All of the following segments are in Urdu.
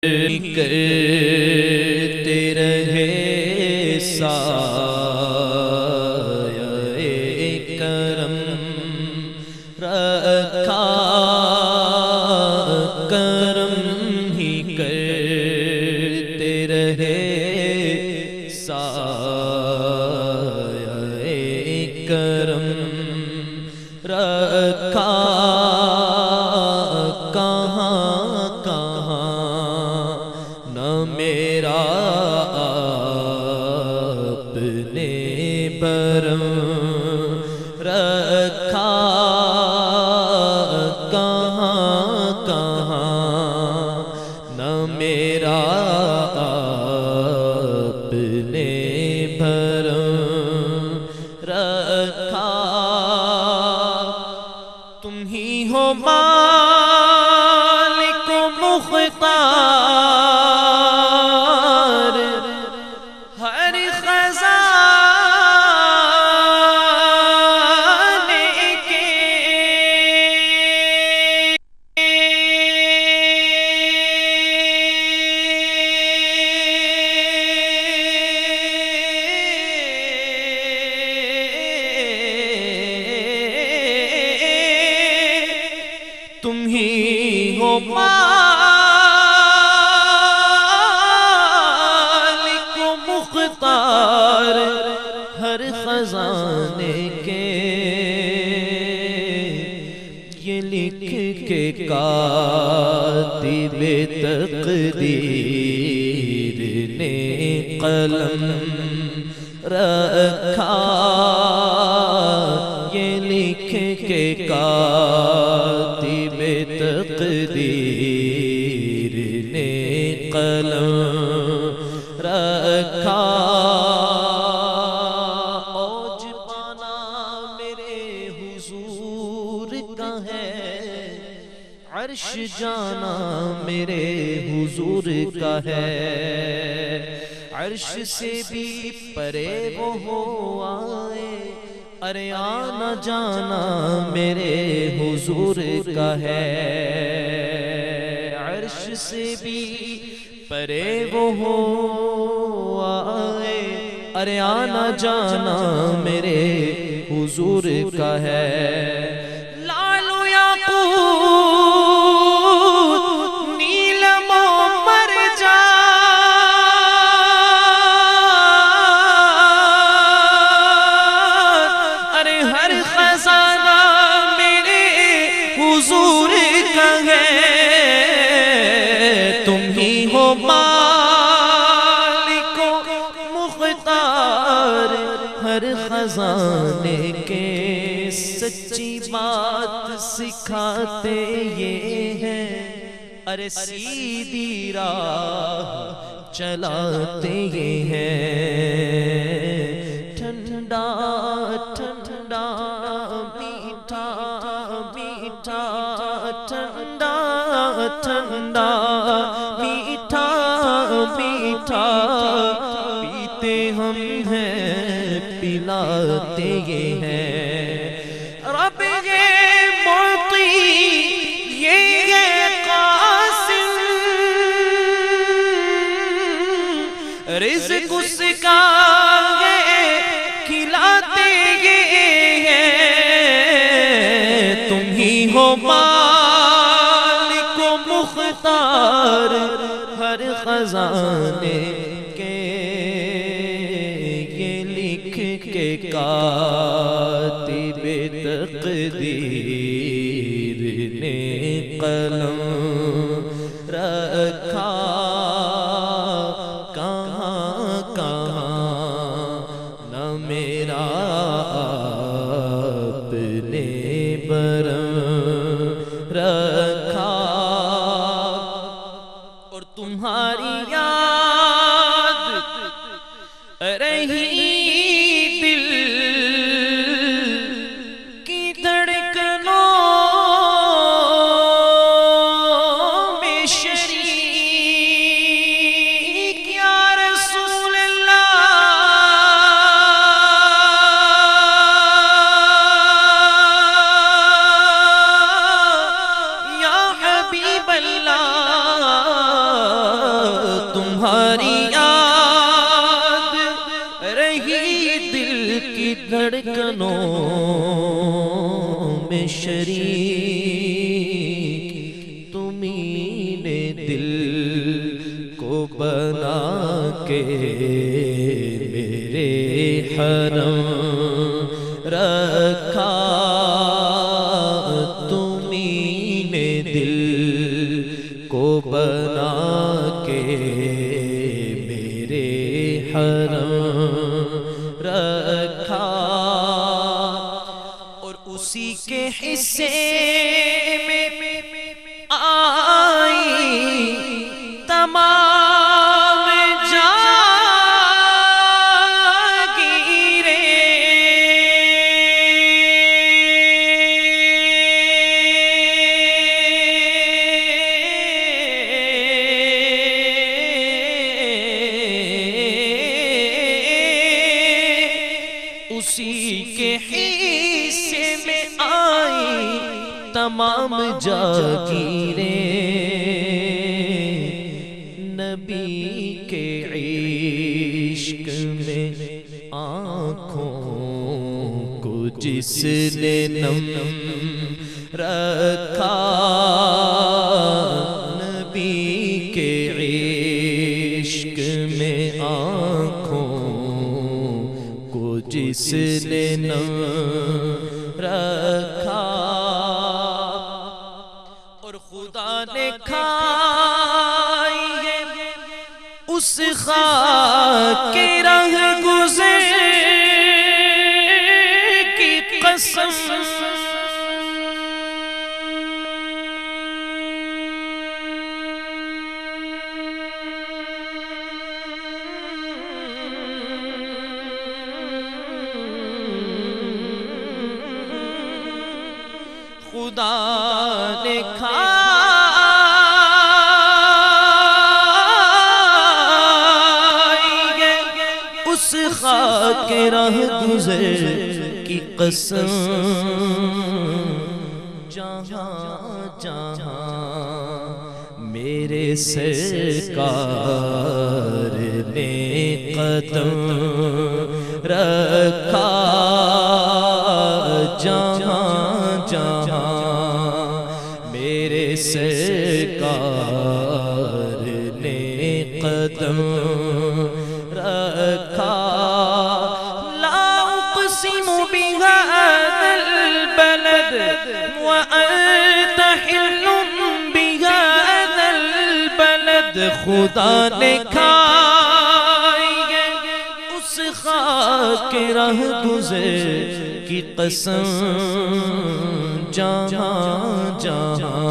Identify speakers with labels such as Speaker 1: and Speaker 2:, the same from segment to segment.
Speaker 1: کرتے رہے سایہ کرم رکھا کرم ہی کرتے رہے سایہ کرم رکھا میرا آپ نے برم رکھا کہاں کہاں نہ میرا آپ نے برم رکھا تم ہی ہو مالک و مختار ہر خزانے کے تم ہی ہو مالک و مختار ہر خزانے کے یہ لکھ کے کاتب تقدیر نے قلم رکھا یہ لکھ کے کاتب تقدیر نے قلم رکھا اوج پانا میرے حضور کا ہے عرش جانا میرے حضور کا ہے عرش سے بھی پرے وہ ہو آئے ارے آنا جانا میرے حضور کا ہے عرش سے بھی پرے وہ ہو آئے ارے آنا جانا میرے حضور کا ہے لالو یاقوت نیلم و مرجان ارے ہر خزانہ میرے حضور کا ہے تم ہی ہو مالک و مختار ہر خزانے کے سچی بات سکھاتے یہ ہیں ارے سیدھی راہ چلاتے یہ ہیں ٹھنڈا ٹھنڈا میٹھا میٹھا ٹھنڈا ٹھنڈا میٹھا میٹھا پیتے ہم ہیں پلاتے یہ ہیں رب یہ معطی یہ قاسم رزق اس کا ہے کھلاتے یہ ہیں تم ہی ہو مالک و مختار ہر خزانے کے یہ لکھ کے کاتب تقدیر نے قلم رکھا کہاں کہاں نہ میرا آپ نے برم رکھا اور تمہاری یاد رہی دل کی دھڑکنوں میں شریک یا رسول اللہ یا حبیب اللہ تمہاری یاد رہی دل کی دھڑکنوں میں شریک تمہیں نے دل کو بنا کے میرے حرم رکھا تمہیں نے دل کو بنا کے میرے حرم رکھا اور اسی کے حصے میں آئی تمام اسی کے حصے میں آئی تمام جاگیریں نبی کے عشق میں آنکھوں کو جس نے نم رکھا نبی کے عشق میں آنکھوں جس نے نم رکھا اور خدا نے کھائی اس خاک کے رہ گزر کی قسم خدا نے کھائی اس خاک راہ گزر کی قسم جہاں جہاں میرے سرکار نے قدم رکھا جہاں جہاں میرے سرکار نے قدم رکھا لا اقسم بهذا البلد وانت حل بهذا البلد خدا نے کھائی اس خاک راہ گزر کی قسم جہاں جہاں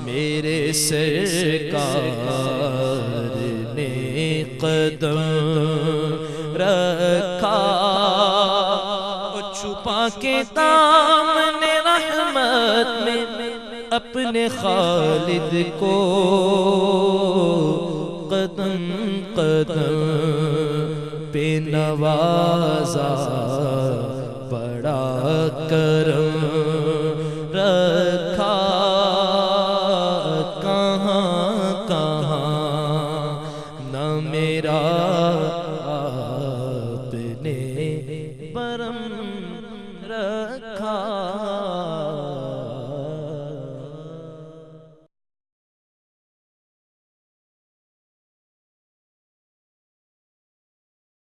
Speaker 1: میرے سرکار نے قدم رکھا چھپا کے دامن رحمت میں اپنے خالد کو قدم قدم پہ نوازا بڑا کرم رکھا کہاں کہاں نہ میرا